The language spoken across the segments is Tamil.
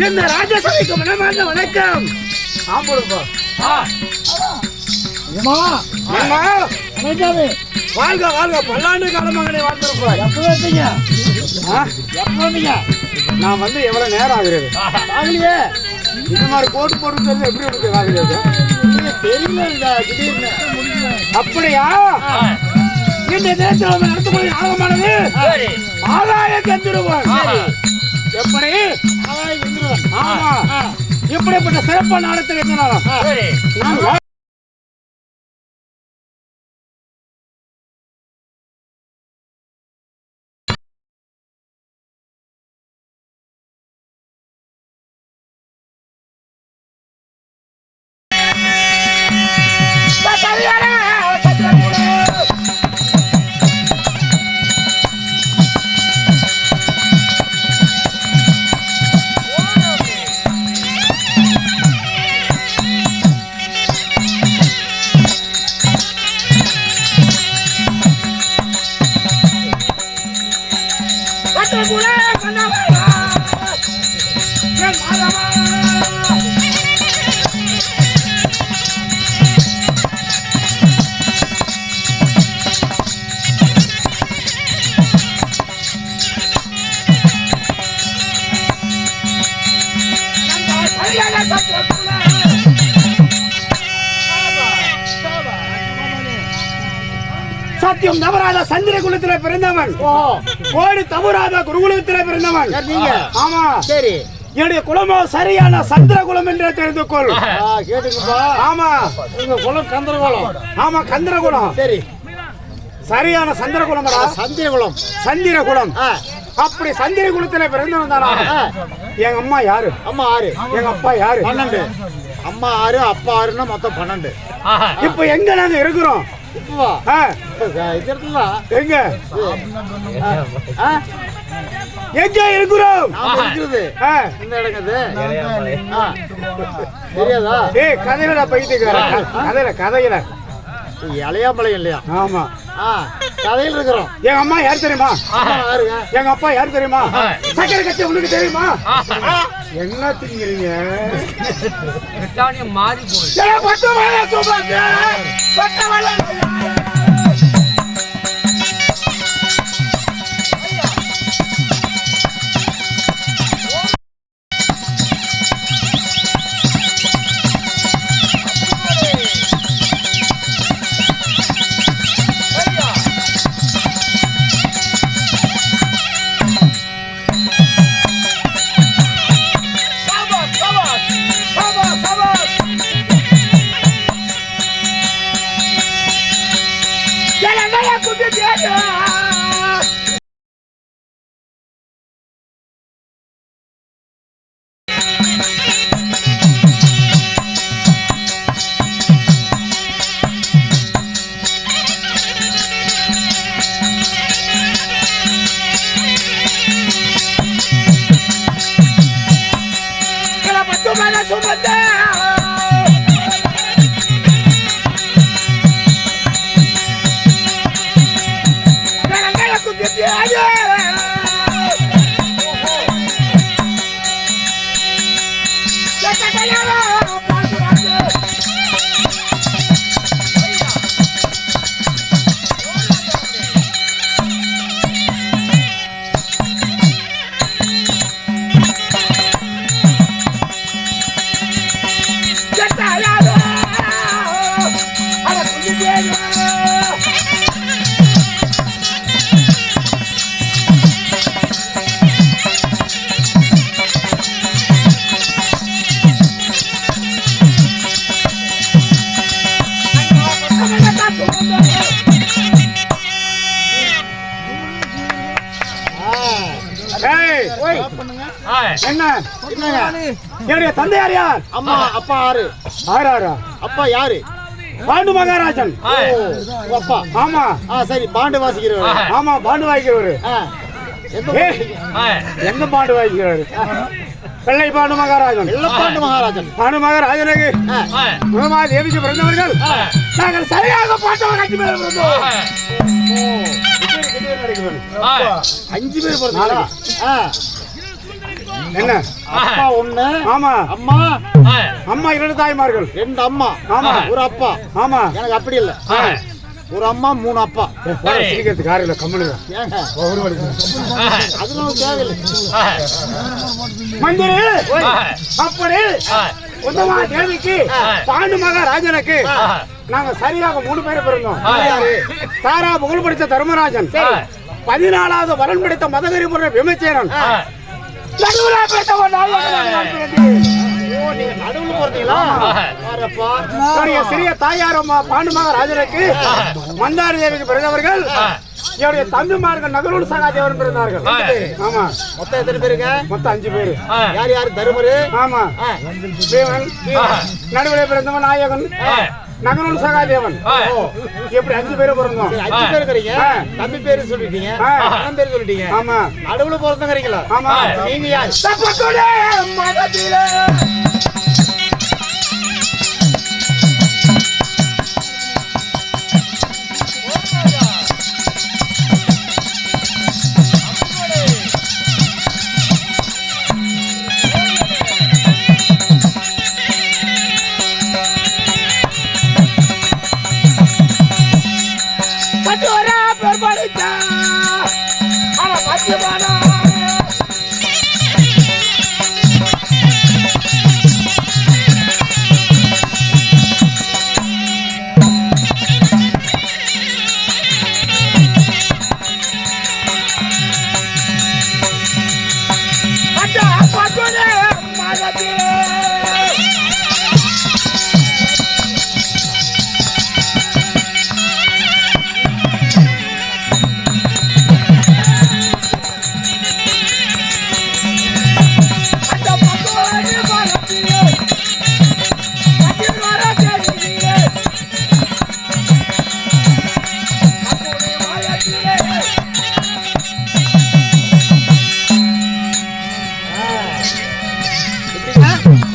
இந்த ராஜசபைக்கு மனமார்ந்த வணக்கம். வாழ்க வாழ்க பல்லாண்டு காலமாக வாழ்ந்திருப்பார். நான் வந்து எவ்வளவு நேரம் ஆகுறது ஆகலையே. இந்த மாதிரி கோட்டு போட்டு எப்படி இருக்கு ஆகுறது தெரியல. திடீர்னு அப்படியா? இந்த தேசத்தில் நடத்தக்கூடிய ஆகமானது ஆதாய கந்துருவான். எப்படி? ஆமா, இப்படிப்பட்ட சிறப்பான நாடத்தில் இருந்தாலும் சத்தியம் தவறாத சந்திர குலத்தில் பிறந்தவன், கோடி தவறாத குருகுலத்தில் பிறந்தவன். ஆமா, சரி. என்னுடைய குலமோ சரியான சந்திர குலம் என்று தெரிந்து கொள். ஆமா, உங்க குலம் கந்திர குலம். ஆமா, கந்திர குலம். சரி, சரியான சந்திர குலம். சந்திர குலம். சந்திர குலம். அப்படி சந்திர குலத்தில் பிறந்தவன் தானா? எங்க அம்மா யாரு? அம்மா 6. எங்க அப்பா யாரு? 12. அம்மா 6, அப்பா 6ன்னா மொத்தம் 12. இப்ப எங்க நாங்க இருக்கிறோம்? எங்க எங்க இருக்கிறோம்? கதையில பைத்தியக்கார கதையில இளையாமலையும் இல்லையா? ஆமா, கதையில் இருக்கிறோம். எங்க அம்மா யார் தெரியுமா? எங்க அப்பா யார் தெரியுமா? சக்கரை கட்சி உனக்கு தெரியுமா? என்ன திங்கிறீங்க? மாறி என்ன என்னுடைய தந்தையார் யார்? அம்மா அப்பா ஆறு ஆறாரா? அப்பா யாரு? பாண்டு மகாராஜன். அப்பா ஆமா. சரி, பாண்டு வாசிக்கிறவர். ஆமா, பாண்டு வாசிக்கிறவரு. எந்த பாண்டு வாசிக்கிறவரு? பிள்ளை பாண்டு மகாராஜன். பாண்டு மகாராஜன். பாண்டு மகாராஜனுக்கு முதமா தேவிக்கு பிறந்தவர்கள் நாங்கள் சரியாக பாட்டவர்கள் 5 பேர் பிறந்தோம். 5 பேர் பிறந்தாங்களா? என்ன? அப்பா ஒண்ணு. ஆமா. அம்மா அம்மா 2 தாய்மார்கள். 2 அம்மா. ஆமா. ஒரு அப்பா. ஆமா. எனக்கு அப்படி இல்ல, ஒரு அம்மா 3 அப்பா. சிரிக்கிறதுக்கு காரில் கம்மனு அதெல்லாம் தேவையில்லை. மந்திரி அப்படி உத்தமா தேவிக்கு பாண்டு மகாராஜனுக்கு நாங்க சரியாக 3 பேர் பிறந்தோம். தாரா புகழ் படித்த தர்மராஜன், 14வது வரன் படித்த மதகரி முறை விமச்சேரன், நடுவுல சிறிய தாயார் பாண்டு மகாராஜனுக்கு மந்தாரி தேவிக்கு பிறந்தவர்கள் என்னுடைய தம்பிமார்கள் நகரோடு சகாதேவன் பிறந்தார்கள். ஆமா. மொத்தம் எத்தனை பேருங்க? மொத்தம் 5 பேரு. யார் யாரு? தருமரு. ஆமா. தேவன். நடுவில் பிறந்தவன் நாயகன், நகரோடு சகாதேவன். எப்படி 5 பேரு பிறந்தோம்? 5 பேர் இருக்கீங்க. தம்பி பேரு சொல்லிட்டீங்க, அண்ணன் பேரு சொல்லிட்டீங்க. ஆமா. நடுவுல பிறந்தவங்களா? ஆமா. நீங்க யார்?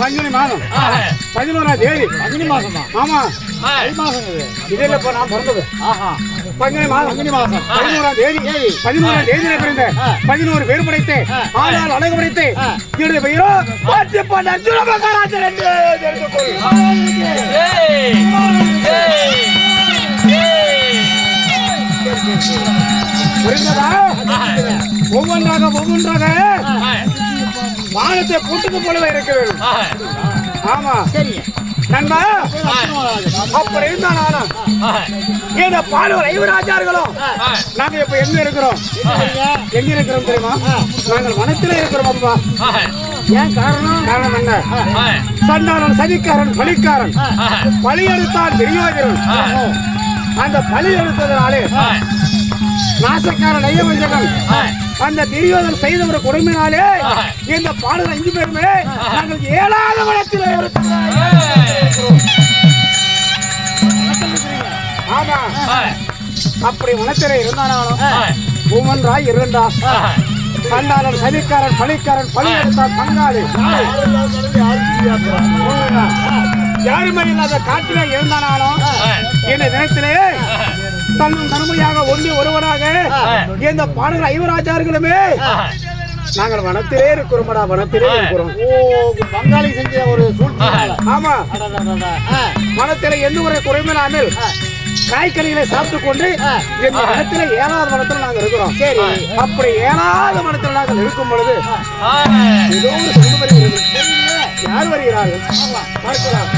பங்குனி மாதம் 11ஆம் தேதி. பங்குனி மாசமா? ஆமா. தை மாசம் இது. இதுல இப்ப நான் பிறந்தது. பங்குனி மாதம் 11ஆம் தேதி. 11ஆம் தேதியில பிறந்த 11 பேர் படைத்து ஆனால் அழகு படைத்து என்னுடைய பெயரோ பாட்டியப்பன் அர்ஜுன மகாராஜன் என்று தெரிந்து கொள். புரிந்ததா? ஒவ்வொன்றாக வானத்தை கூட்டுக்கு போலவே இருக்க வேண்டும். ஆமா. சரி நண்பா, அப்படி இருந்தா நானும் இந்த பாடுவர் 5 ராஜார்களும் நாங்க இப்ப எங்க இருக்கிறோம் தெரியுமா? நாங்கள் வனத்திலே இருக்கிறோம் அப்பா. ஏன் காரணம்? காரணம் என்ன? சண்டாளன் சதிக்காரன் பலிக்காரன் பலி எடுத்தான் துரியோதனன். அந்த பலி எடுத்ததனாலே நாசக்காரன் ஐயவஞ்சகன் அந்த துரியோதனன் செய்த ஒரு கொடுமையினாலே இந்த பாடுற 5 பேருமே நாங்கள் 7வது வனத்திலே இருக்கிறோம். ஆமா. அப்படி வனத்திலே இருந்தானாலும் பூமன்றாய் 2 சண்டாளன் சதிக்காரன் பலிக்காரன் பலி எடுத்தான் பங்காளி. யாருமே இல்லாத காட்டிலே இருந்தானாலும் இந்த தினத்திலே தன்னும் தன்மையாக ஒன்றி ஒருவராக இந்த பாடுகிற 5 ராஜார்களுமே நாங்கள் வனத்திலே இருக்கிறோம்டா, வனத்திலே இருக்கிறோம். பங்காளி செஞ்ச ஒரு சூழ்நிலை. ஆமா. வனத்திலே எந்த ஒரு குறைவில்லாமல் காய்கறிகளை சாப்பிட்டுக் கொண்டு இந்த வனத்திலே 7வது வனத்தில் நாங்கள் இருக்கிறோம். சரி. அப்படி 7வது வனத்தில் நாங்கள் இருக்கும் பொழுது ஏதோ ஒரு சவுண்ட் வருகிறது. யார் வருகிறார்கள்? பார்க்கலாம்.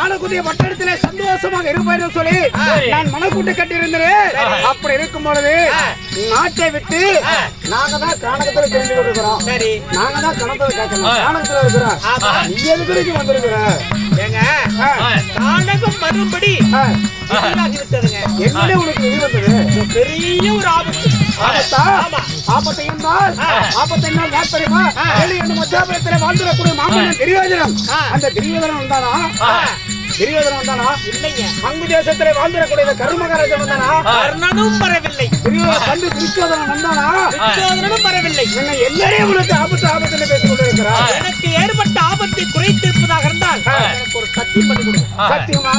ஆளக்கூடிய பட்டணத்திலே சந்தோஷமாக இருப்பேன்னு சொல்லி நான் மனக்கூட்டு கட்டியிருந்தேன். அப்படி இருக்கும் பொழுது நாட்டை விட்டு நாங்க தான் காணகத்துல தெரிஞ்சு கொடுக்கிறோம். சரி, நாங்க தான் கணத்துல கேட்கணும். காணகத்துல இருக்கிறோம். நீ எதுக்கு வந்திருக்கிற? ஏங்க காணகம் வரும்படி என்ன உனக்கு இது வந்தது? பெரிய ஒரு ஆபத்து. ஆபத்து இருந்தால் ஆபத்து என்ன தெரியுமா? மத்தியாபுரத்தில் வாழ்ந்துடக்கூடிய மாமன்னன் துரியோதனன். அந்த துரியோதனன் வந்தானா? துரியோதனன் வந்தானா? இல்லைங்க. அங்கு தேசத்திலே வாழ்ந்துடக்கூடிய கர்மகாரஜன் வந்தானா? கர்ணனும் வரவில்லை. துரியோதனன் வந்தானா? துரியோதனனும் வரவில்லை. எல்லாரையும் உங்களுக்கு ஆபத்து ஆபத்து பேசிக் கொண்டிருக்கிறார். எனக்கு ஏற்பட்ட ஆபத்தை குறைத்திருப்பதாக இருந்தால் எனக்கு ஒரு சத்தியம் பண்ணி கொடுங்க. சத்தியமா?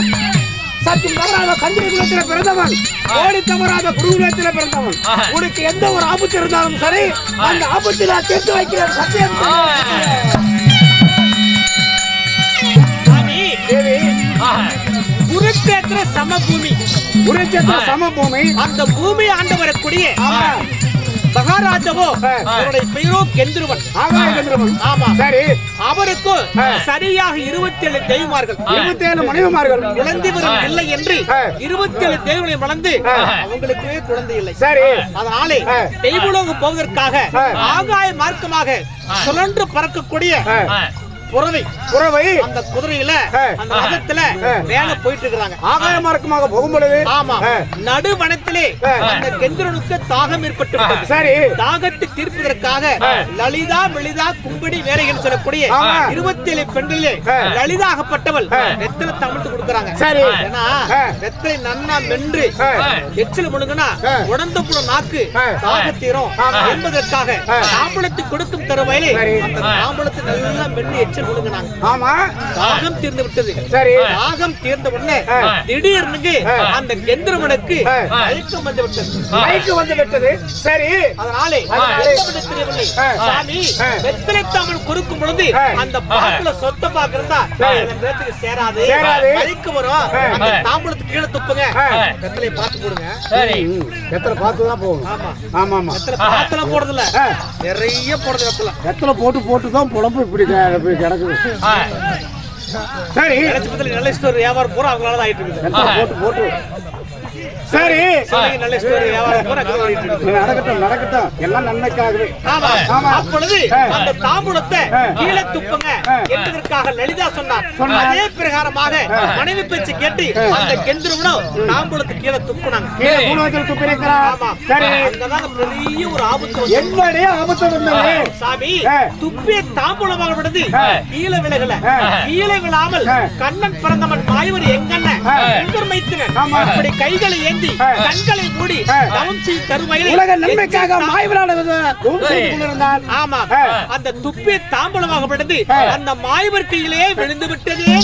சத்தியம் தவறாத சந்திர குலத்தில் பிறந்தவன், கோடி தவறாத குருகுலத்தில் பிறந்தவன். உனக்கு எந்த ஒரு ஆபத்து இருந்தாலும் சரி, அந்த ஆபத்தில் நான் தீர்த்து வைக்கிறேன். சத்தியம். குருச்சேத்திர சமபூமி, குருச்சேத்திர சமபூமி. அந்த பூமி ஆண்டு வரக்கூடிய மகாராஜாவோ அவருடைய பெயரோ கெந்திரவன். ஆமா, சரி. அவருக்கும் சரியாக 27 தெய்வமார்கள், 27 மனைவிமார்கள். குழந்தை வரும் இல்லை என்று 27 தெய்வங்களை வளர்ந்து அவங்களுக்கே குழந்தை இல்லை. சரி, அதனாலே தெய்வலோகம் போவதற்காக ஆகாய மார்க்கமாக சுழன்று பறக்கக்கூடிய புறவை அந்த குதிரையில அந்த ரதத்துல மேல போயிட்டு இருக்காங்க. ஆகாய மார்க்கமாக போகும்பொழுது ஆமா, நடுவனத்திலே அந்த கெந்திரனுக்கு தாகம் ஏற்பட்டு, சரி, தாகத்தை தீர்ப்பதற்காக லலிதா மெலிதா கும்படி வேலைகள் சொல்லக்கூடிய 27 பெண்களிலே லலிதாகப்பட்டவள் வெத்தலை தமிழ்த்து கொடுக்கறாங்க. சரி, ஏன்னா வெத்தலை நன்னா மென்று எச்சில் முழுங்கினா உடந்த புற நாக்கு தாகத்தீரும் என்பதற்காக தாம்பூலத்தை கொடுக்கும் தருவாயிலே அந்த தாம்பூலத்தை நல்லா மென்று எச்சில் முழுங்கினாங்க. ஆமா, தாகம் தீர்ந்து விட்டது. சரி, தாகம் தீர்ந்த உடனே திடீர்னு அந்த கெந்திரவனுக்கு மயக்கம் வந்து விட்டது. மயக்கம் வந்து விட்டது. சரி, அதனாலே தெரியவில்லை. சாமி வெத்தலை தாமல் கொடுக்கும் பொழுது அந்த பாக்குல சொத்த பாக்கு இருந்தா நேரத்துக்கு சேராது, மயக்கம் வரும். அந்த தாம்பூலத்துக்கு கீழே துப்புங்க, வெத்தலையை பார்த்து போடுங்க. சரி, வெத்தலை பார்த்து தான் போகணும். ஆமா ஆமா ஆமா, வெத்தலை பார்த்துல போடுறதுல நிறைய போடுறது. வெத்தலை வெத்தலை போட்டு தான் புலம்பு இப்படி கிடக்குது. சரி, நல்ல ஸ்டோர் வியாபாரம் பூரா அவங்களால தான் ஆயிட்டு இருக்குது. போட்டு சரி, நல்ல ஸ்டோரி வியாபாரம் பூரா நடக்கட்டும் எல்லாம் நன்மைக்காகவே. அப்பொழுது அந்த தாம்பூலத்தை கீழே துப்புங்க என்பதற்காக லலிதா சொன்னார். அதே பிரகாரமாக மனைவி பேச்சு கேட்டு அந்த கெந்திரவனும் தாம்பூலத்தை கீழே துப்புனாங்க. அங்கதான் பெரிய ஒரு ஆபத்து. என்னடைய ஆபத்து வந்தது சாமி? துப்பிய தாம்பூலமாக விடுது கீழே விலகல. கீழே விழாமல் கண்ணன் பிறந்தவன் மாயவர் எங்கண்ணன் அப்படி கைகளை ஏந்தி கண்களை மூடி தவம் செய்யும் தருமையிலே உலக நன்மைக்காக மாய்வரானவர். ஆமா, அந்த துப்பி தாம்பூலமாக விழுந்து அந்த மாய்வர் கையிலே விழுந்து விட்டதே.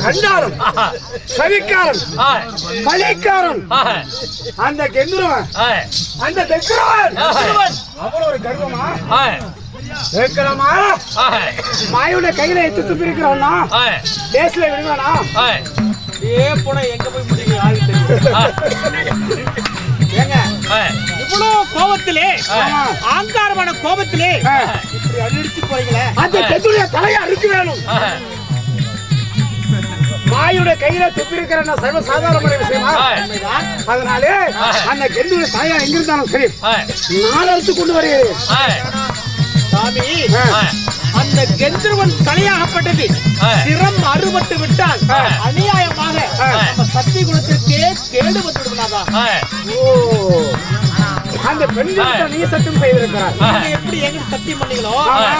சண்டாரம், சதிக்காரன், பலிக்காரன் அந்த கெந்திரவன், அந்த தெக்கரவன் அவ்வளவு ஒரு கர்வமா? கேட்கலாமா? மாயோட கையில எத்து துப்பி இருக்கிறவனா தேசில விடுவானா? ஏ போன எங்க போய் முடியும்? ஏங்க இவ்வளவு கோபத்திலே, ஆங்காரமான கோபத்திலே இப்படி அடிச்சு போறீங்களே, அந்த கெந்திர தலையை அறுக்க வேணும். மாயுடைய கையில துப்பி இருக்கிற சர்வ சாதாரணமான விஷயமா? அதனாலே அந்த கெந்திர தாயா எங்கிருந்தாலும் சரி நான் அறுத்து கொண்டு வருகிறேன். சாமி அந்த கெந்தர்வன் தலையாகப்பட்டது சிரம் அறுபட்டு விட்டால் அநியாயமாக நம்ம சத்திய குலத்திற்கே கேடு வந்து விடுவதாதா. அந்த பெண்களுக்கு நீ சத்தியம் செய்திருக்கிறார். நீங்க எப்படி எங்க சத்தியம் பண்ணீங்களோ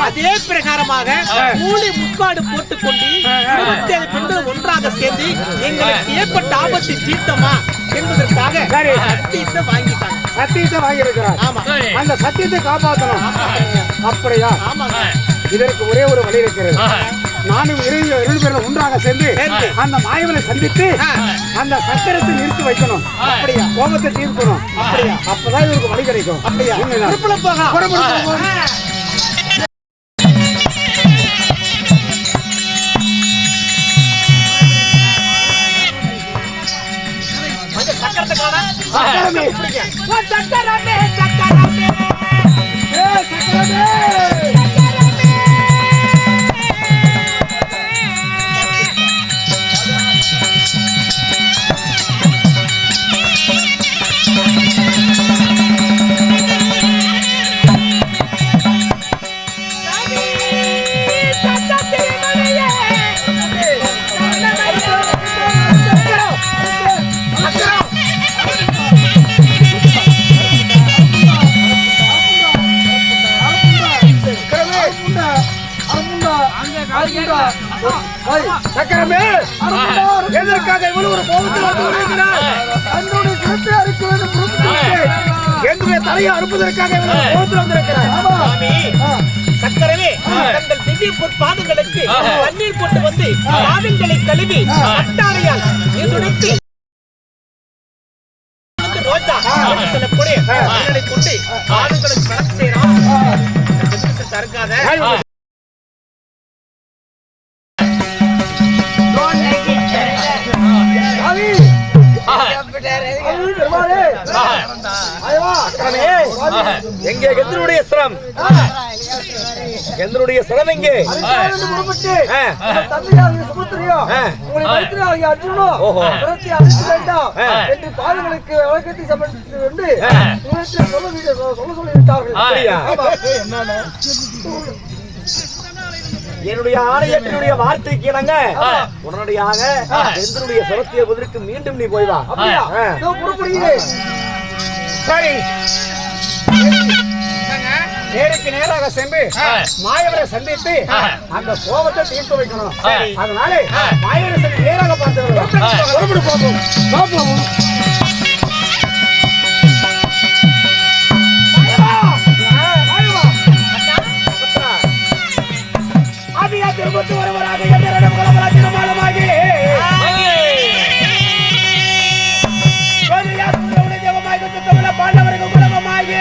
அதே பிரகாரமாக மூளை முக்காடு போட்டுக்கொண்டு 27 பெண்கள் ஒன்றாக சேர்ந்து எங்களுக்கு ஏற்பட்ட ஆபத்தை தீர்த்தமா என்பதற்காக சத்தியத்தை வாங்கிட்டாங்க. சத்தியத்தை வாங்கியிருக்கிறார். ஆமா, அந்த சத்தியத்தை காப்பாற்றணும். அப்படியா? ஆமாங்க. இதற்கு ஒரே ஒரு வழி இருக்கிறது. நானும் 2 பேரும் ஒன்றாக சேர்ந்து அந்த மாயவனை சந்தித்து அந்த சக்கரத்தை நிறுத்தி வைக்கணும். அப்படியா? கோபத்தை தீர்க்கணும். அப்படியா? அப்பதான் இவருக்கு வழி கிடைக்கும். அப்படியா? சக்கரமே, எதற்காக இவ்வளவு ஒரு கோபத்தில் வந்து கொண்டிருக்கிறார்? தன்னுடைய சிரத்தை அறுக்க வேண்டும் என்னுடைய தலையை அறுப்பதற்காக இவ்வளவு கோபத்தில் வந்திருக்கிறார். சக்கரமே, தங்கள் திவ்ய பாதங்களுக்கு தண்ணீர் போட்டு வந்து பாதங்களை கழுவி அட்டாரையால் துடைத்து ரோஜா சொல்லக்கூடிய கொண்டு பாதங்களுக்கு வணக்கம் செய்யறோம். தருக்காத எங்கே கெந்தருடைய சிரம்? கெந்தருடைய சிரம் எங்கே? பாதங்களுக்கு வழக்கத்தை சமர்ப்பித்து கொண்டு சொல்ல சொல்லிவிட்டார்கள். என்னுடைய ஆணையத்தினுடைய வார்த்தைக்கு இணங்க உடனடியாக கெந்தருடைய சிரத்திய பதிலுக்கு மீண்டும் நீ போய்வா. சரி, நேருக்கு நேராக சென்று மாயவரை சந்தித்து அந்த கோபத்தை தீர்த்து வைக்கணும். அதனால மாயவரை சென்று நேராக பார்த்து பார்ப்போம். திருப்பத்து ஒருவராக எதிரிடம் குலமராஜமாகி பாண்டவருக்கு குலமாகி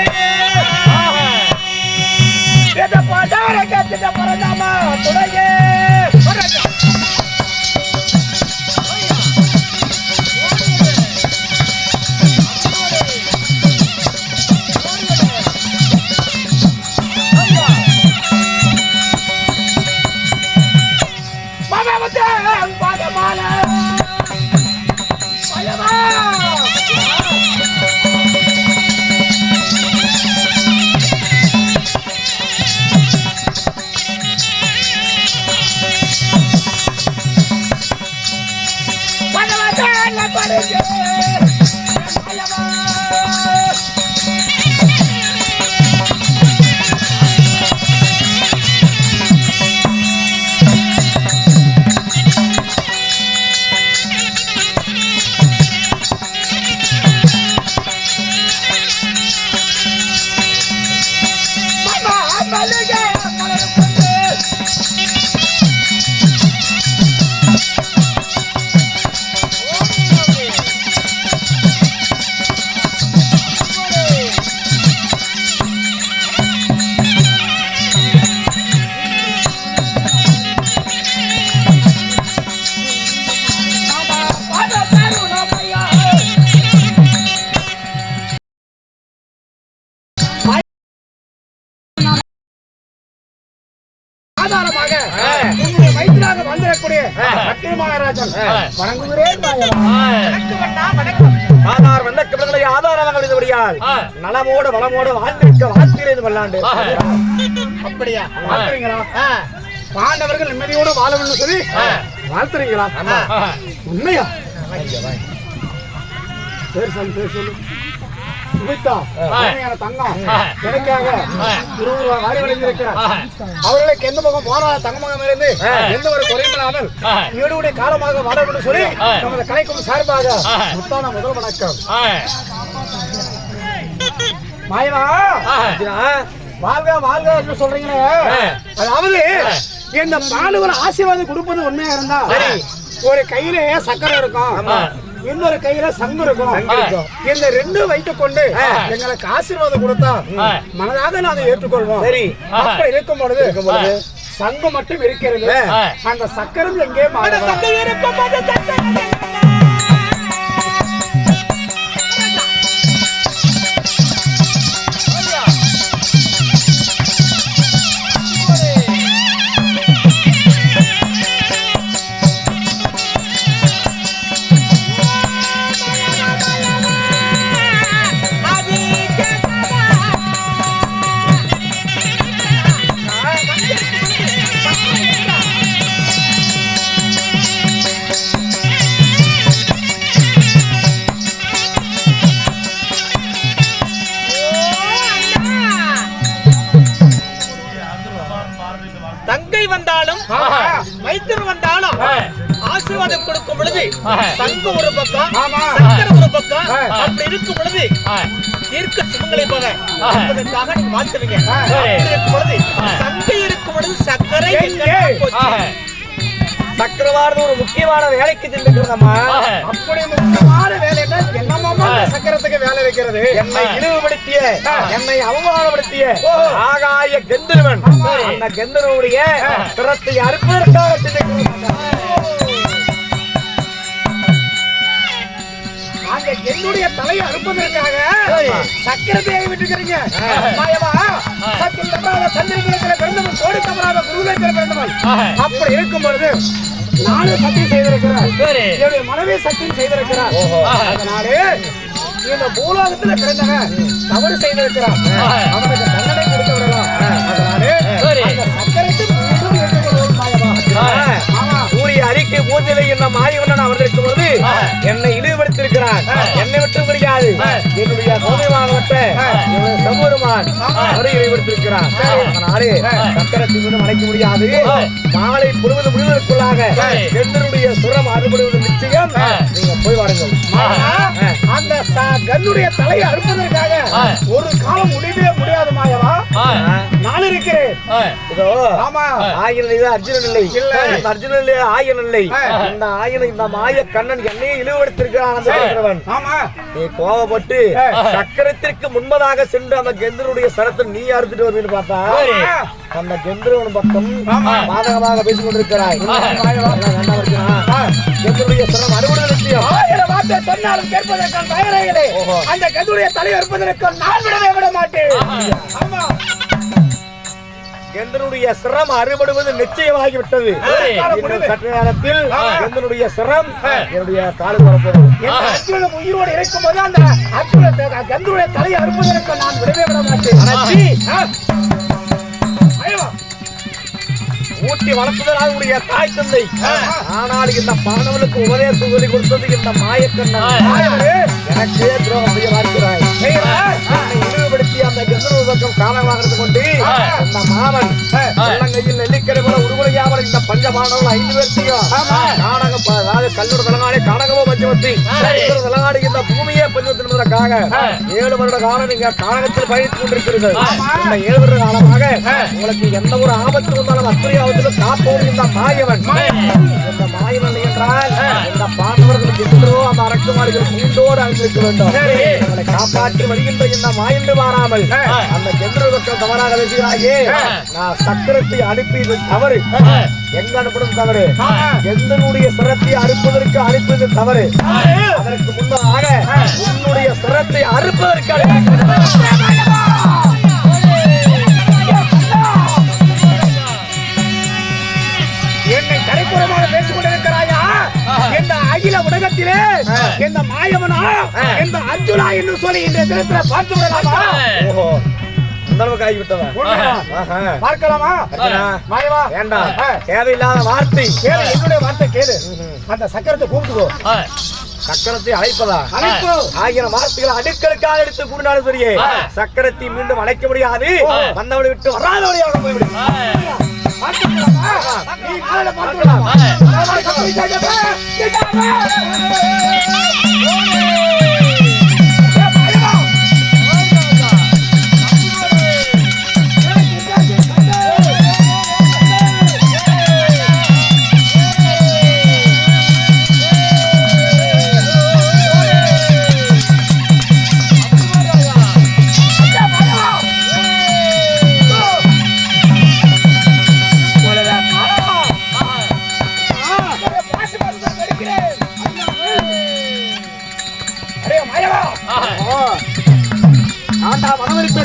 பாண்டவரை கத்திட்ட பரந்தாமா துணையே ஆதாரமாக உங்களுடைய மைத்திராக வந்திருக்கக்கூடிய மகாராஜன் வணங்குகிறேன். ஆதார் வந்த கிழமைகளை ஆதாரமாக நலமோடு வளமோடு வாழ்ந்திருக்க வாழ்த்திரேன் வல்லாண்டு அப்படியா? வாழ்த்துறீங்களா? ஆ. பாண்டவர்கள் நிம்மதியோடு வாழணும்னு சொல்லி வாழ்த்துறீங்களா? உண்மையா? பேர் சொல்லு. சுமிதா, உண்மையான தங்கம் எனக்காக 20 ரூபாய் வாரி வழங்கியிருக்கிறார். அவர்களுக்கு எந்த முகம் போராத தங்கமாக இருந்து எந்த ஒரு குறையில்லாமல் நீடுடைய காலமாக வாழணும்னு சொல்லி நமது கலைக்கும் சார்பாக முத்தான முதல் வணக்கம். மாயவா, வாழ்க வாழ்க என்று சொல்றீங்களே, அதாவது இந்த பாலுவர ஆசீர்வாதம் கொடுப்பது உண்மையா இருந்தா ஒரு கையில சக்கரை இருக்கும், இன்னொரு கையில சங்கு இருக்கும். இந்த ரெண்டும் வைத்துக் கொண்டு எங்களுக்கு ஆசீர்வாதம் கொடுத்தா மனதாக நாங்கள் ஏற்றுக்கொள்வோம். அப்படி இருக்கும் பொழுது சங்கு மட்டும் இருக்கிறது, அந்த சக்கரம் எங்கே தங்கை வந்தாலும் வைத்தியர் வந்தாலும் ஆசீர்வாதம் கொடுக்கும் பொழுது சங்கு ஒரு பக்கம், சக்கரை ஒரு பக்கம், அப்படி இருக்கும் பொழுது தீர்க்க சுமங்களை போக என்பதற்காக நீங்க மாத்துவீங்க. இருக்கும் பொழுது சங்கை இருக்கும் பொழுது சக்கரை சக்கரவாரது ஒரு முக்கியமான வேலைக்கு சென்றிருக்கிறோம்மா. அப்படி முக்கியமான வேலைன்னா என்னமாமா சக்கரத்துக்கு வேலை வைக்கிறது? என்னை இழிவுபடுத்திய, என்னை அவமானப்படுத்திய ஆகாய கந்தர்வன் அந்த கந்தர்வனுடைய சிரத்தை அறுப்பதற்காக சென்றிருக்கிறோம். என்னுடைய தலையை அறுப்பதற்காக சக்கரத்தை விட்டுக்கிறீங்க. சந்திரகுலத்தில் பிறந்தவன், கோடி தவறாத குருகுலத்தில் பிறந்தவன். அப்படி இருக்கும் பொழுது நானும் சத்தியம் செய்திருக்கிறேன், என்னுடைய மனைவி சத்தியம் செய்திருக்கிறார். அதனாலே இந்த பூலோகத்தில் பிறந்தவன் தவறு செய்திருக்கிறான், அவனுக்கு தண்டனை கொடுத்து விடலாம். அதனாலே சக்கரத்தை சூரிய அறிக்கை பூஜை என்ன மாயவன் அவர் இருக்கும் பொழுது என்னை இழிவுபடுத்திருக்கிறார். என்னை விட்டு முடியாது, என்னுடைய சோதனைவாகப்பட்ட சமூகமான் அவரை இழிவுபடுத்திருக்கிறார். அதனாலே சக்கரத்தின் மீது அழைக்க முடியாது. மாலை பொழுது முடிவதற்குள்ளாக கந்தனுடைய சுரம் அறுபடுவது நிச்சயம். நீங்க போய் வாருங்கள். அந்த கண்ணுடைய தலையை அறுப்பதற்காக ஒரு காலம் முடியவே முடியாது மாயவா. நான் இருக்கிறேன். இதோ ஆமா, ஆயிரம் இது அர்ஜுனன் இல்லை, அர்ஜுனன் இல்லை, ஆயிரம் இல்லை. இந்த ஆயிரம் இந்த மாய கண்ணன் என்னையே இழிவுபடுத்திருக்கிறான். ஆமா, நீ கோவப்பட்டு சக்கரத்திற்கு முன்பதாக சென்று அந்த கெந்தனுடைய சரத்தை நீ அறுத்துட்டு வருவீன்னு பார்த்தா அந்த கெந்தரவன் பக்கம் பாதகமாக பேசிக் கொண்டிருக்கிறாய். கெந்தனுடைய சரம் அறுபது நிச்சயம். ஆயிரம் வார்த்தை சொன்னாலும் கேட்பதற்கான தயாராகிறே. அந்த கெந்தனுடைய தலை அறுப்பதற்கு நான் விடவே விட மாட்டேன். ஆமா, கெந்தனுடைய சிரம் அறுபடுவது நிச்சயமாகிவிட்டது. சற்று நேரத்தில் கெந்தனுடைய சிரம் என்னுடைய காலில் வரப்போகிறது. உயிரோடு இருக்கும் போது அந்த கெந்தனுடைய தலையை அறுப்பதற்கு நான் விடவே விட மாட்டேன். ஊட்டி வளர்த்தது அவருடைய தாய் தந்தை. ஆனால் இந்த பாண்டவனுக்கு உபதேசம் சொல்லி கொடுத்தது இந்த மாயக்கண்ணன். எனக்கே துரோகம் செய்ய பார்க்கிறாய். இழிவுபடுத்தி அந்த கந்தர்வ பக்கம் காலமாக கொண்டு அந்த மாமன் உள்ளங்கையில் நெல்லிக்கரை போல உருவலையாமல் இந்த பஞ்ச பாண்டவர்கள் 5 பேர்த்தையும் காடகம், அதாவது கல்லூர் தலங்காடி காடகமோ பஞ்சவத்தி தலங்காடி இந்த பூமியே பஞ்சவத்திற்காக 7 வருட காலம் இங்க காடகத்தில் பயணித்துக் கொண்டிருக்கிறது. இந்த 7 வருட காலமாக உங்களுக்கு எந்த ஒரு ஆபத்து வந்தாலும் அத்தனை காப்போடு இந்த மாயவன். இந்த மாயவன் என்றால் இந்த பாண்டவர்களுக்கு எதிரோ அந்த அரக்குமாரிகள் மீண்டோடு அழிந்திருக்க வேண்டும். அவனை காப்பாற்றி வருகின்ற இந்த மாயன்று மாறாமல் அந்த கெந்தர்கள் தவறாக பேசுகிறாயே. நான் சக்கரத்தை அனுப்பியது தவறு. எங்க அனுப்பணும் தவறு? கெந்தனுடைய சிரத்தை அறுப்பதற்கு அனுப்பியது தவறு. அதற்கு முன்னதாக உன்னுடைய சிரத்தை அறுப்பதற்கு என்னை கரைப்புறமாக பேசிக் கொண்டிருக்கிறாயா? இந்த அகில உலகத்திலே இந்த மாயவனா இந்த அர்ஜுனா என்று சொல்லி இந்த தினத்துல பார்த்து விடலாமா? அந்த அளவுக்கு ஆகிவிட்டதா? பார்க்கலாமா? மாயவா வேண்டாம், தேவையில்லாத வார்த்தை. என்னுடைய வார்த்தை கேளு. அந்த சக்கரத்தை கூப்பிட்டுக்கோ. சக்கரத்தை அழைப்பதா? ஆயிரம் வார்த்தைகளை அடுக்களுக்காக எடுத்து கூடினாலும் சரியே சக்கரத்தை மீண்டும் அழைக்க முடியாது. வந்தவளை விட்டு வராதவளையாக போய்விடும்.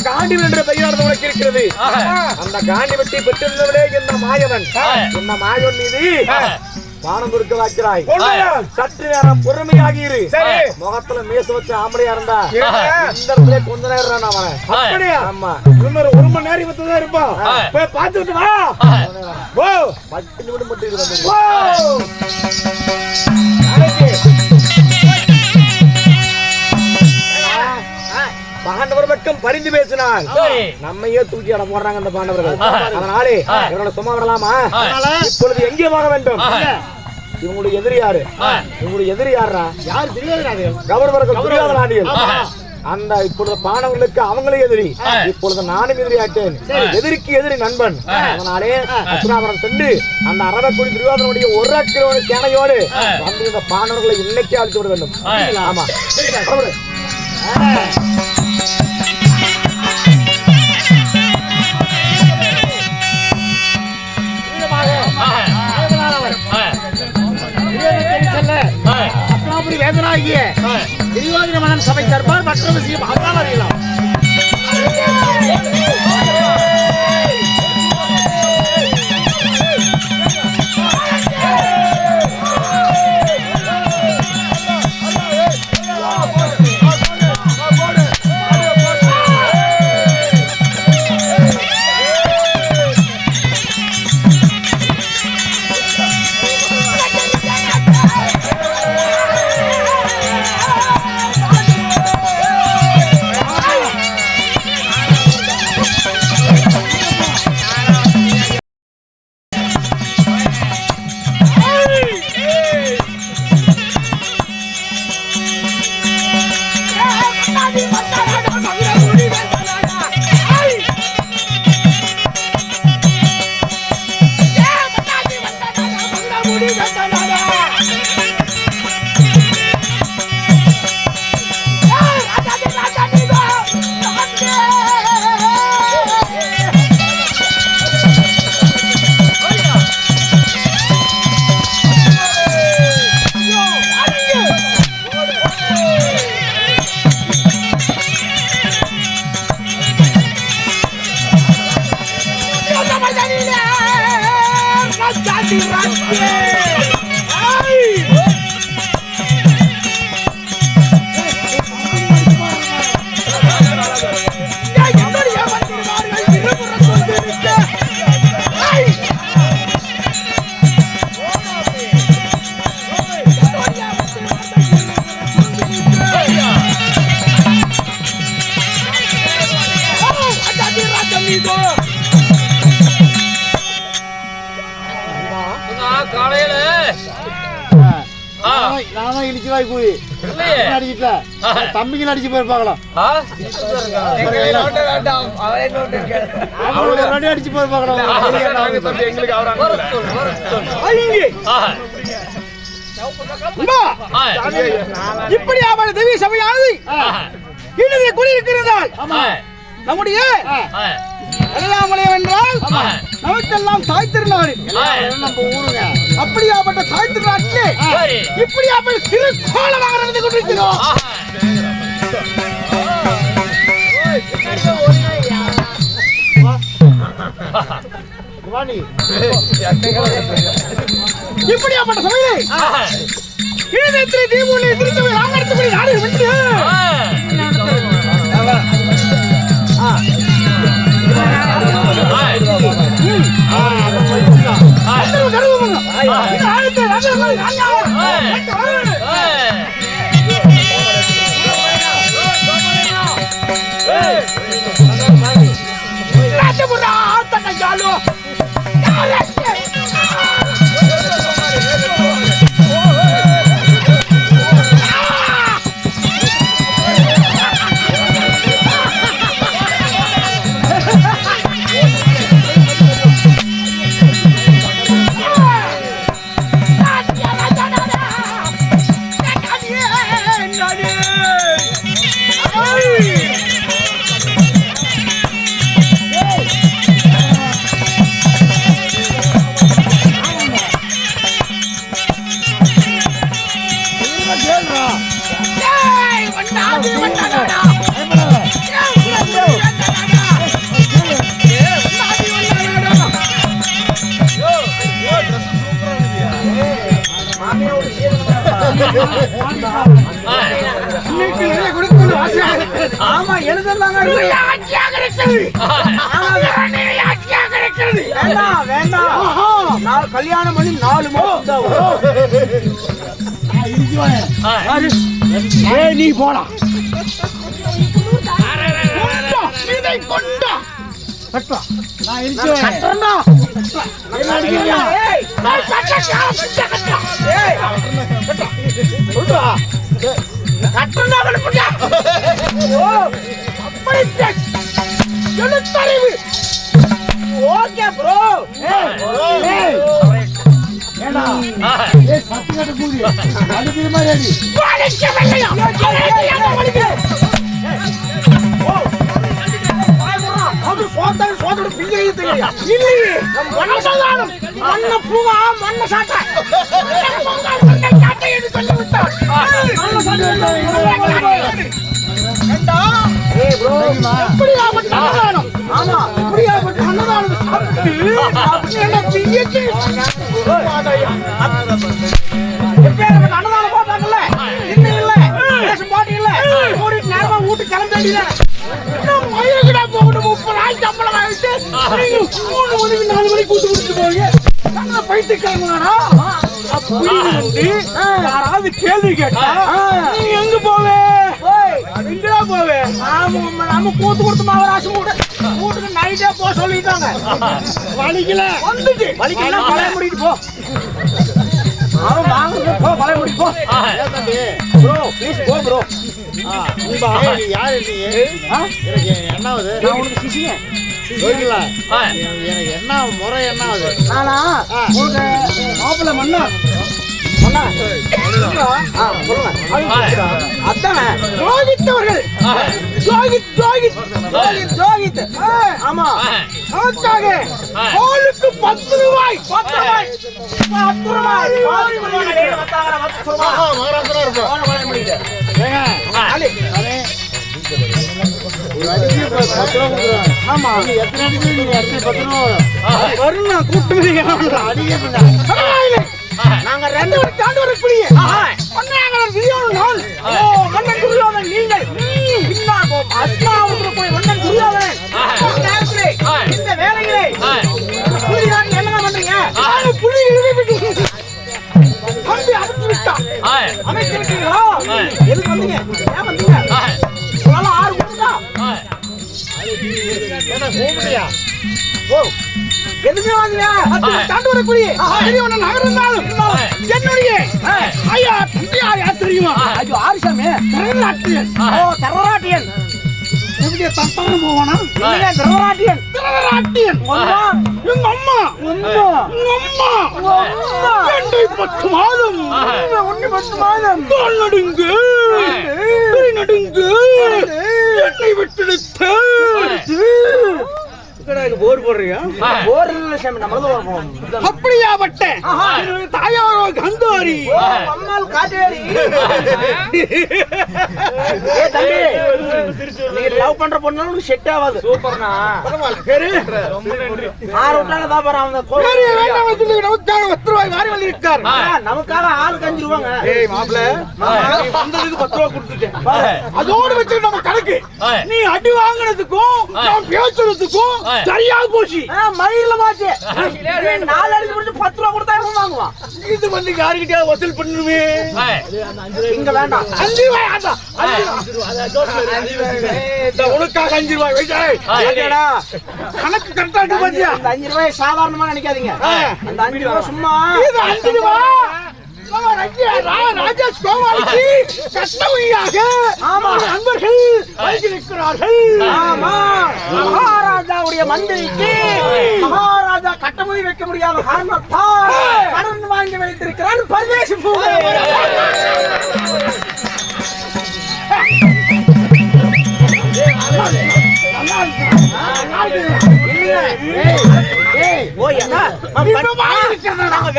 காண்டி என்ற பெயரானது உனக்கு இருக்கிறது. அந்த காண்டி வெட்டி பெற்றிருந்தவனே என்ன மாயவன். என்ன மாயவன் மீது பானம் கொடுக்க வைக்கிறாய். சற்று நேரம் பொறுமையாகி இரு. முகத்துல மேச வச்ச ஆம்பளையா இருந்தா இந்த இடத்துல கொஞ்ச நேரம் அவன். அப்படியா? ஆமா, இன்னொரு 1 மணி நேரம் இவத்தான் இருப்பான். போய் பார்த்துட்டு வா. ஓ 10 நிமிடம் மட்டும் இது வந்து பாண்டவர் பக்கம் பரிந்து பேசினால் நம்மையே தூக்கி அட போடுறாங்க அந்த பாண்டவர்கள். அதனாலே இவரோட சும்மா விடலாமா? இப்பொழுது எங்கே போக வேண்டும்? இவங்களுடைய எதிரி யாரு? இவங்களுடைய எதிரி யாரா? யார்? கௌரவர்கள் துரியோதனாதிகள். அந்த இப்பொழுது பாண்டவர்களுக்கு அவங்களே எதிரி. இப்பொழுது நானும் எதிரி ஆட்டேன். எதிரிக்கு எதிரி நண்பன். அதனாலே அசுராபுரம் சென்று அந்த அரவக்குடி துரியோதனுடைய 1 கிலோ சேனையோடு வந்து இந்த பாண்டவர்களை இன்னைக்கே அழித்து விட வேண்டும். ஆமா, வேதனாகிய துரியோதன மன்னன் சபை தர்பார் மற்ற விஷயம் அவரால் அறியலாம். தம்பிகள் அடிச்சு போயிருப்பாங்களாம். அடிச்சு போயிருப்பாங்களாம். இப்படி அவள் தேவி சபையானது இனிதே கூறியிருக்கிறதால் நம்முடைய எல்லாம் என்றால் நமக்கெல்லாம் தாய் திருநாடு நம்ம ஊருங்க. அப்படியாப்பட்ட தாய் திருநாட்டிலே இப்படியாப்பட்ட சிறு கோலமாக நடந்து கொண்டிருக்கிறோம். இப்படியாப்பட்ட சபையிலே இனிதே தீபுள்ளி திருத்தவை ராமர்த்தபடி நாடு வென்று ஆமா எழுதலாங்க. வேண்டாம் வேண்டாம், நான் கல்யாணம் பண்ணி 4 மாசம் நீ போடா. இதை கொண்டா நான் இருக்கிறேன். Okay bro. அன்னதானம் போட்டாங்கல்ல, இன்னும் இல்ல போட்டி இல்ல, கூட்டிட்டு நேரமா வீட்டுக்கு கிளம்ப வேண்டியதான். போகணும் 30 நாள் சம்பளம் ஆயிடுச்சு. 3 மணிக்கு 4 மணிக்கு கூட்டு கொடுத்து போவீங்க. பைத்தியக்காரங்களா? யாராவது கேள்வி கேட்டா நீ எங்க போவே? எங்கடா போவே? நம்ம கூத்து கொடுத்து மாவராசி வீட்டுக்கு நைட்டே போ சொல்லிட்டாங்க. வலிக்கல வந்துட்டு வலிக்கல பழைய முடிட்டு போ. அவன் வாங்க போ, பழைய முடிட்டு போ. Bro please go bro. யாரு நீ? எனக்கு என்னாவது? நான் உனக்கு சிசிங்க. எனக்கு என்ன முறை என்னாவது? நானா உங்களுக்கு மாப்பிள்ள மண்ணா ஆமா 10 ரூபாய். ஆமா எத்தனை நாங்க 2 பேரும் தாண்டி வரக்கூடிய மன்னன் துரியோதன் நீங்கள் மன்னன் துரியோதன் இந்த வேலைகளை என்ன பண்றீங்க? புலி அமைச்சு விட்டா அமைச்சு விட்டீங்களா? எதுக்கு வந்தீங்க? ஏன் வந்தீங்க? 6 கொடுத்தா என்ன கூப்பிட்டியா? ஓ எதுக்கு வந்தீங்க? தாண்டி வரக்கூடிய நகர்ந்தாலும் என்னுடைய ஐயா தம்பியா யார் தெரியுமா? ஐயோ ஆரிசாமி தரராட்டியன். ஓ தரராட்டியன் எப்படி தப்பான போவானா? இல்ல தரராட்டியன். தரராட்டியன் எங்க அம்மா என்னை 10 மாதம் தோல் நடுங்கு என்னை விட்டெடுத்து போர் போடுறியா? போர் அப்படியாப்பட்ட தாயாரோ கந்தாரி அம்மாள் காட்டேரி ஏய் தம்பி, நீ லவ் பண்ற பொண்ணு செட் ஆகாது. சூப்பர்ண்ணா. பரவாயில்ல. சரி. ரொம்ப நன்றி. ஆறு விட்டாங்க தான் பாரு அவங்க சரி, வேண்டாம் வச்சுட்டு நமக்காக 10 ரூபாய் வாரி வந்து இருக்கார். நமக்காக ஆளுக்கு 5 ரூபாங்க. ஏய் மாப்ள, நீ வந்ததுக்கு 10 ரூபாய் கொடுத்துட்டேன். அதோட வச்சு நம்ம கணக்கு. நீ அடி வாங்குனதுக்கும் நான் பேசுறதுக்கும் சரியா போச்சு. மயில மாச்சு. 4 அடிச்சு முடிச்சு 10 ரூபாய் கொடுத்தா இவன் வாங்குவான். இது வந்து யாருக்கிட்டயா வசூல் பண்ணுவே? இங்க வேண்டாம். 5 ரூபாய் ஆதா. 5 ரூபாய். உனக்காக 5 ரூபாய் வைடா. கணக்கு கரெக்டா இருக்கு பாத்தியா? அந்த 5 ரூபாய் சாதாரணமா நினைக்காதீங்க. அந்த 5 ரூபாய் சும்மா இது 5 ரூபாய். ராஜேஷ் கோவாலிக்கு கட்டமையாக நண்பர்கள் வைத்திருக்கிறார்கள். ஆமா, மகாராஜாவுடைய மந்திரிக்கு மகாராஜா கட்டமொழி வைக்க முடியாத காரணத்தால் கடன் வாங்கி வைத்திருக்கிறார் பரதேசி பூவே.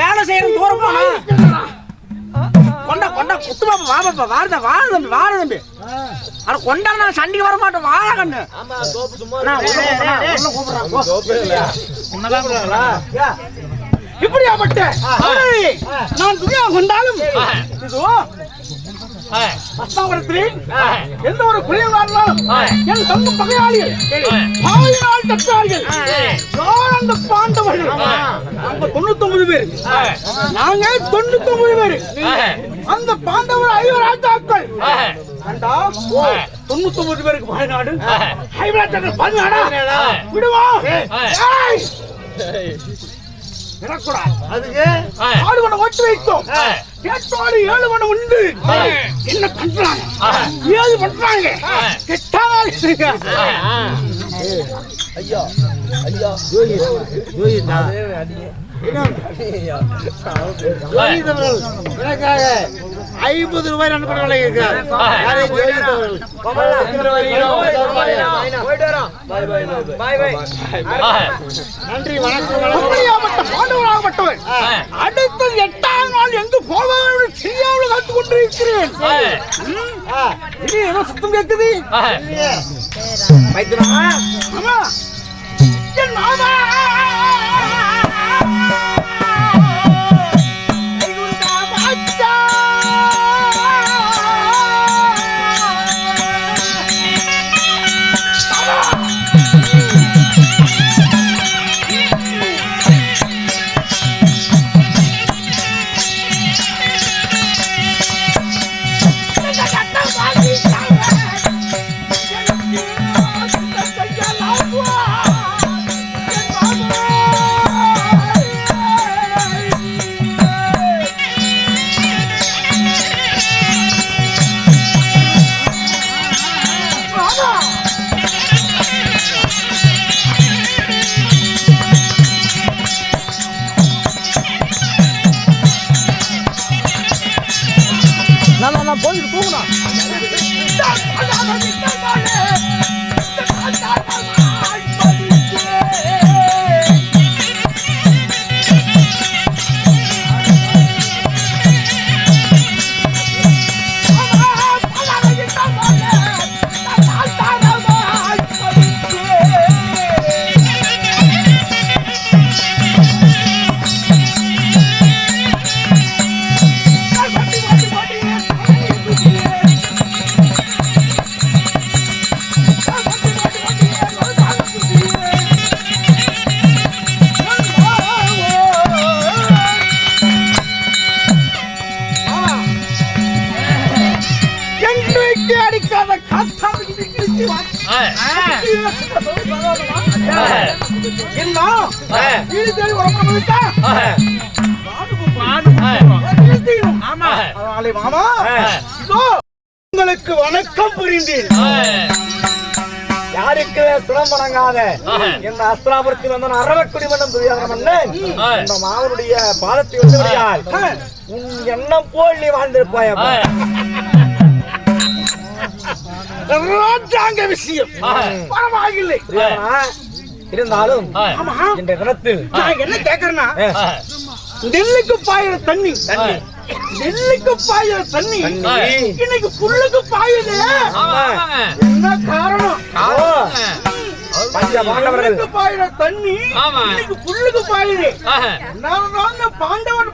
வேலை செய்யற தூரம் போனா கொண்டா கொண்டா குத்துமா வாப்பா வாரத தம்பி வார தம்பி. ஆனா கொண்டா நான் சண்டைக்கு வர மாட்டேன் வாழ கண்ணு. ஆமா சோப்பு சும்மா இப்படியாப்பட்ட நான் துணியா கொண்டாலும் அஸ்தாபுரத்திலே எந்த ஒரு குறைவானாலும் என் சொந்த பகையாளிகள் பாவினால் தற்றார்கள். அந்த பாண்டவர்கள் நம்ம 99 பேர், நாங்க 99 பேர். அந்த பாண்டவர் 5 ராஜாக்கள் 99 பேருக்கு பாய்நாடு 5 ராஜாக்கள் 14 விடுவோம். அதுக்கு ஆடு மணம் ஓட்டு வைத்தோம். கேட்டோடு 7 மணம் உண்டு. என்ன பண்றாங்க, ஏது பண்றாங்க? கெட்டால் ஐயா ஐயா எனக்காக 50 ரூபாய் நண்பர்களை இருக்கிறார். நன்றி வணக்கம். பாண்டவராகப்பட்டவர் அடுத்த 8ஆம் நாள் எங்கு போவார்கள் தெரியாமல் காத்து கொண்டிருக்கிறேன். இது ஏதோ சுத்தம் கேட்குது. ஆமா என் மாமா நான் போயிட்டு தூங்கணும். உங்களுக்கு வணக்கம் புரிந்தேன். யாருக்கு சுரம்பணங்காத இந்த அஸ்திராபுரத்தில் வந்த அரவக்குடி மன்னம் துரியோதன மன்னன் இந்த மாவனுடைய பாதத்தை விட்டுவிட்டால் உன் எண்ணம் போல் நீ வாழ்ந்திருப்பாய். ராஜாங்க விஷயம் பரவாயில்லை. இருந்தாலும் இந்த தினத்தில் நான் என்ன கேட்கறேன்னா, நெல்லுக்கு பாயிற தண்ணி நெல்லுக்கு பாயுற தண்ணி தண்ணி. இன்னைக்கு புல்லுக்கு பாயுது. என்ன காரணம்? பஞ்ச பாண்டவர்கள் நெல்லுக்கு பாயுற தண்ணி இன்னைக்கு புல்லுக்கு பாயுது. பாண்டவன்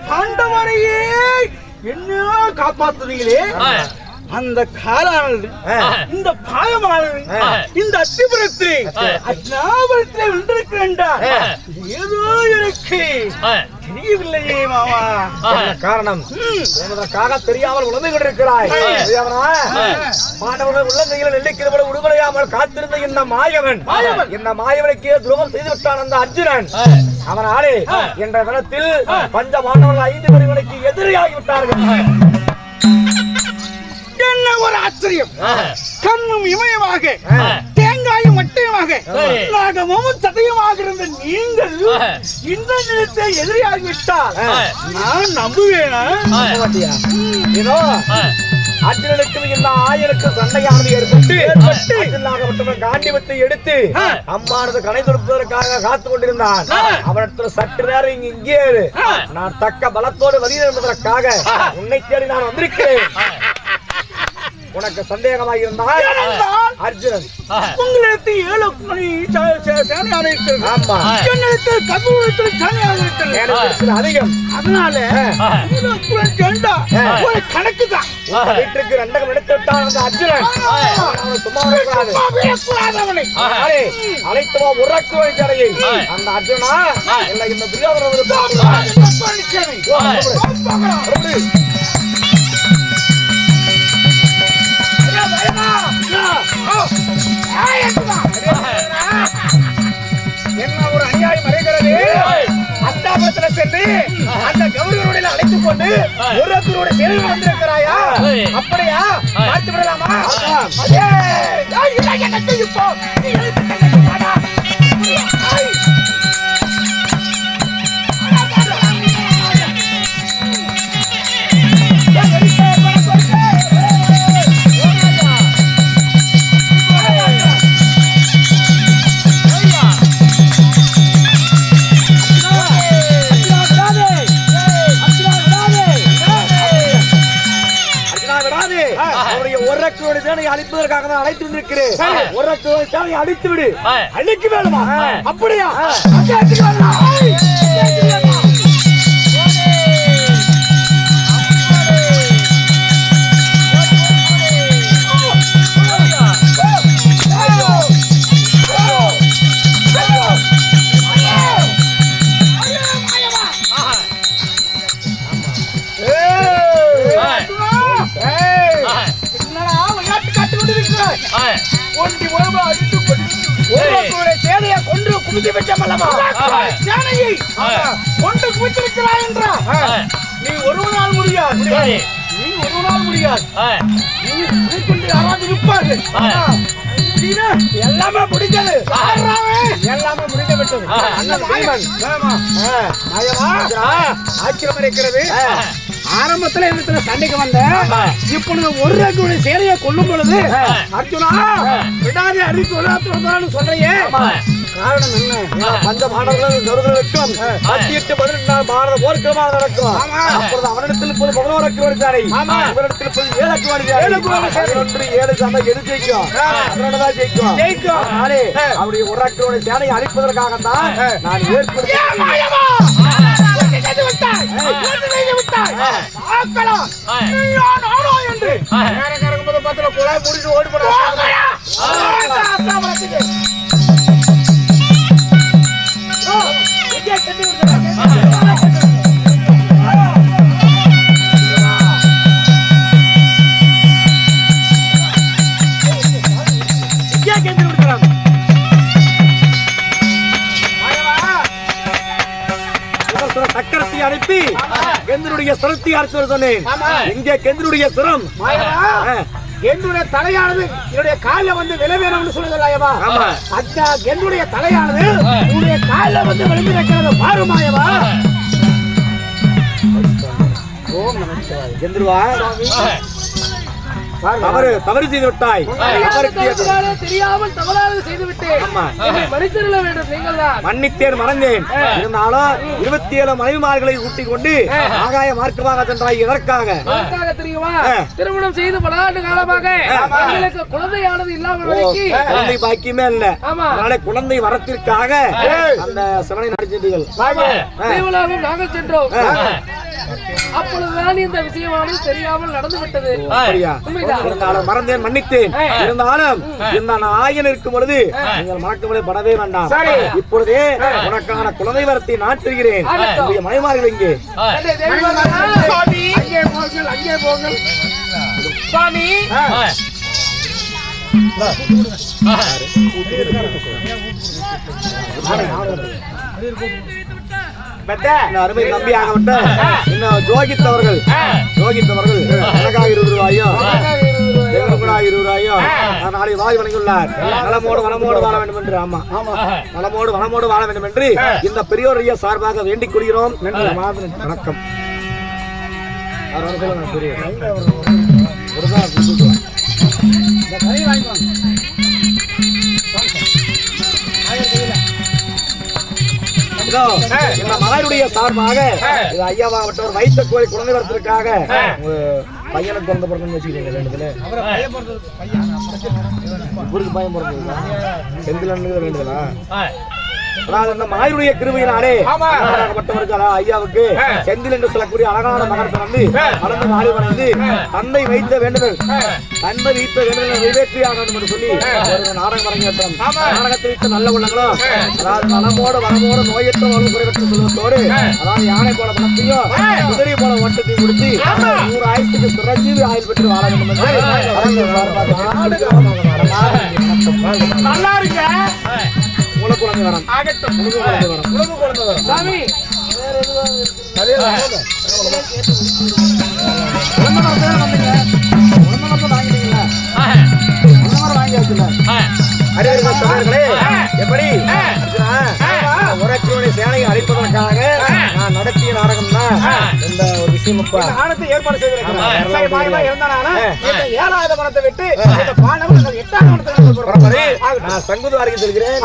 பாண்டவரையே என்ன காப்பாத்துறீங்களே, அந்த காலானது இந்த பாயமானது இந்த அத்திபுரத்தை அஜ்ஞாபுரத்தில் வென்றிருக்கிறேன். ஏதோ எனக்கு தெரியவில்லையே மாமா. காரணம் என்பதற்காக தெரியாமல் உணர்ந்து கொண்டிருக்கிறாய். பாண்டவர்கள் உள்ளங்கையில் நெல்லிக்கிறபடி உடுமலையாமல் காத்திருந்த இந்த மாயவனுக்கு துரோகம் செய்துவிட்டான் அந்த அர்ஜுனன். அவனாலே என்ற தினத்தில் பஞ்ச பாண்டவர்கள் 5 பேருக்கு எதிரியாகிவிட்டார்கள். என்ன ஒரு ஆச்சரியம்! கண்ணும் இமயமாக தேங்காயும் மட்டையுமாக நாகமும் சதையுமாக இருந்த நீங்கள் இந்த நிலத்தை எதிரியாகிவிட்டால் நான் நம்புவேனா? இதோ அர்ஜுனனுக்கு இந்த ஆயனுக்கு சண்டையானது ஏற்பட்டு காண்டிவத்தை எடுத்து அம்மானது கணை தொடுப்பதற்காக காத்துக் கொண்டிருந்தான். அவனிடத்தில் சற்று நேரம் இங்கே நான் தக்க பலத்தோடு வெளியே என்பதற்காக உன்னை தேடி நான் வந்திருக்கிறேன். உனக்கு சந்தேகமாக இருந்தால் அர்ஜுனன் உங்களிடத்தில் 7 மணி சேனையாக இருக்கிறது. ஆமா, என்னிடத்தில் கபூரத்தில் சேனையாக இருக்கிறது அதிகம். அதனால ஒரு கணக்கு தான். வீட்டுக்கு 2 எடுத்து விட்டான் அந்த அர்ஜுனன். சும்மா அவனை அழைத்துவா உறக்கு வழிச்சடையை அந்த அர்ஜுனா இல்லை இந்த என்ன ஒரு அநியாயம் வருகிறது. அந்தாபுரத்துல சென்று அந்த கௌரவருடைய அழைத்துக் கொண்டு ஒருவரோட சிறை வந்திருக்கிறாயா? அப்படியா? பார்த்து விடலாமா? அழைப்பதற்காக தான் அழைத்து வந்திருக்கிறேன். ஒரு அடித்து விடு. அன்னைக்கு வேணுமா? அப்படியா? சேனையை கொன்று குவித்து விட்டமல்லமா? சேனையை கொண்டு குவித்திருக்கிறாய் என்றால் நீ ஒரு நாள் முடியாது. யாராவது இருப்பார்கள். எல்லாமே முடிஞ்சது. எல்லாமே முடிந்து விட்டது. ஆச்சரியம் இருக்கிறது. ஆரம்பத்துல இடத்துல சண்டைக்கு வந்த இப்பொழுது ஒரு ரகுடைய சேனையை கொல்லும் பொழுது அர்ஜுனா விடாதே அறிவித்து சொல்றையே காரணம் என்ன? பஞ்ச பாண்டவர்களுக்கும் 18 பாரத போர்க்களமாக நடக்கும். அப்பொழுது அவனிடத்தில் 11 கிலோமீட்டர் இவரிடத்தில் 7 கிலோமீட்டர் 7 சண்டை எது ஜெயிக்கும்? அதனோடதான் ஜெயிக்கும். அவருடைய ஒரு கிலோட சேனையை அழிப்பதற்காகத்தான் நான் சக்கரத்தை அனுப்பி கெந்தனுடைய சிரத்தை அறுத்து சொன்னேன். இங்கே கெந்தனுடைய சிரம் என்னுடைய தலையானது என்னுடைய காலில் வந்து விளைவேணும்னு சொல்லுதல்லாயவா? அந்த என்னுடைய தலையானது உன்னுடைய காலில் வந்து விளைவிக்கிறது பாருமாயவா? ஓம் நமச்சிவாய. கெந்துருவா தவறு செய்து விட்டாய். தெரியாமல் தவறாக செய்து விட்டேன். மன்னித்திருக்க வேண்டும். நீங்கள் தான் மன்னித்தேன், மறந்தேன். இருந்தாலும் 27 மனைவிமார்களை கூட்டிக் கொண்டு ஆகாய மார்க்கமாக சென்றாய். எதற்காக தெரியுமா? திருமணம் செய்து பல ஆண்டு காலமாக எங்களுக்கு குழந்தையானது இல்லாமல் குழந்தை பாக்கியமே இல்ல. அதனால குழந்தை வரத்திற்காக அந்த சிவனை நடிச்சீர்கள். நாங்கள் சென்றோம். அப்பொழுதுதான் இந்த விஷயமானது தெரியாமல் நடந்து விட்டது. இருந்தாலும் மறந்தேன், மன்னித்தேன். இருந்தாலும் இந்த நாயன் இருக்கும் பொழுது நீங்கள் மறக்கவில்லை படவே வேண்டாம். இப்பொழுதே உனக்கான குழந்தை வரத்தை நாட்டுகிறேன். மனைமார்கள் இங்கே அங்கே போங்கள் சுவாமி. அருமை நம்பியாகப்பட்ட இன்னும் ஜோகித்தவர்கள் எனக்காக 20 ரூபாயும் தேவனுக்குடாக 20 ரூபாயும் நாளை வாய் வணங்கியுள்ளார். நலமோடு வனமோடு வாழ வேண்டும் என்று. ஆமா நலமோடு வனமோடு வாழ வேண்டும் என்று இந்த பெரியோரையா சார்பாக வேண்டிக் கொள்கிறோம். வணக்கம். இந்த மகளுடைய சார்பாக ஐயாவாகப்பட்டவர் வைத்த கோயில் குழந்தை வரத்திற்காக பையனுக்கு குழந்தை பிறந்தன்னு வச்சுக்கிறீங்க. ரெண்டுல பையன் பிறந்ததுங்களா? செந்தில் வேண்டுதலா? அதாவது அந்த மகளுடைய கிருபையினாலே ஐயாவுக்கு செந்தில் என்று சொல்லக்கூடிய அழகான மகன் பிறந்து வளர்ந்து வாழி வளர்ந்து தந்தை வைத்த வேண்டுதல் நிறைவேற்றியாக வேண்டும் என்று சொல்லி ஒரு நாடகம் அரங்கேற்றம். நாடகத்தை வைத்த நல்ல உள்ளங்களும் அதாவது நலமோடு வளமோடு நோயற்ற வாழ்வு குறைவற்ற சொல்வதோடு அதாவது யானை போல பணத்தையும் குதிரை போல ஓட்டத்தையும் முடிச்சு 100 ஆயிரத்துக்கு சிறஞ்சீவி ஆயுள் பெற்று வாழ வேண்டும் என்று நல்லா இருக்க. குழந்தை வரம் ஆகட்டும். குழந்தை வரம் சாமி. எப்படி உரைக்குடைய சேனையை அழைப்பதற்காக நான் நடத்திய நாடகம் தான் இந்த ஒரு விஷயம். நாடகத்தை ஏற்பாடு செய்திருக்கிறேன். ஏழாவது மனத்தை விட்டு 8வது மனத்தை நான் சங்குதுவாரிக்கு செல்கிறேன்.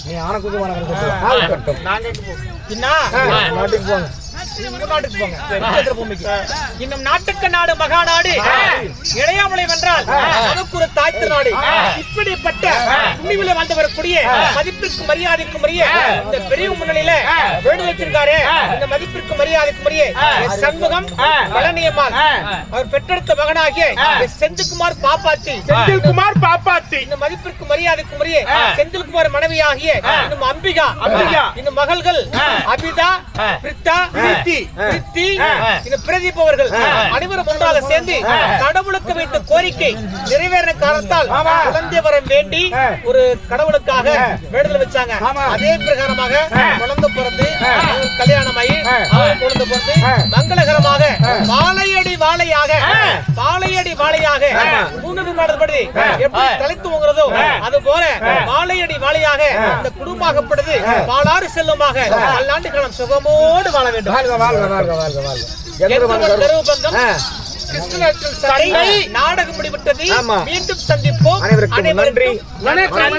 நீ ஆனக்குது நாட்டுக்கு போங்க. இன்னும் நாட்டுக்கு நாடு மகாநாடு இளையாமலை வென்றால் நமக்கு ஒரு தாய்த்து நாடு. இப்படிப்பட்ட புண்ணியில வந்து வரக்கூடிய மதிப்பிற்கு மரியாதைக்கும் உரிய இந்த பெரிய முன்னிலையில வேண்டு வச்சிருக்காரு. இந்த மதிப்பிற்கு மரியாதைக்கும் உரிய சண்முகம் பழனியம்மாள் அவர் பெற்றெடுத்த மகனாகிய செந்தில்குமார் பாப்பாத்தி இந்த மதிப்பிற்கு மரியாதைக்கும் உரிய செந்தில்குமார் மனைவியாகிய இன்னும் அம்பிகா இன்னும் மகள்கள் அபிதா பிரித்தா இந்த பிரதீப் அவர்கள் அனைவரும் ஒன்றாக சேர்ந்து கடவுளுக்கு வைத்த கோரிக்கை நிறைவேற காரணத்தால் குழந்தை வரம் வேண்டி ஒரு கடவுளுக்காக வேண்டுதல் வச்சாங்க. அதே பிரகாரமாக குழந்தை பிறந்து கல்யாணமாயி குழந்தை பிறந்து மங்களகரமாக வாழையடி வாழையாக 3 நாடுபடி எப்படி தலைத்துவங்கிறதோ அது போல வாழையடி வாழையாக இந்த குடும்பமாகப்படுது பாலாறு செல்லுமாக பல்லாண்டு காலம் சுகமோடு வாழ வேண்டும். நாடகம் முடிவிட்டது. மீண்டும் சந்திப்போம். அனைவருக்கும் நன்றி. வணக்கம்.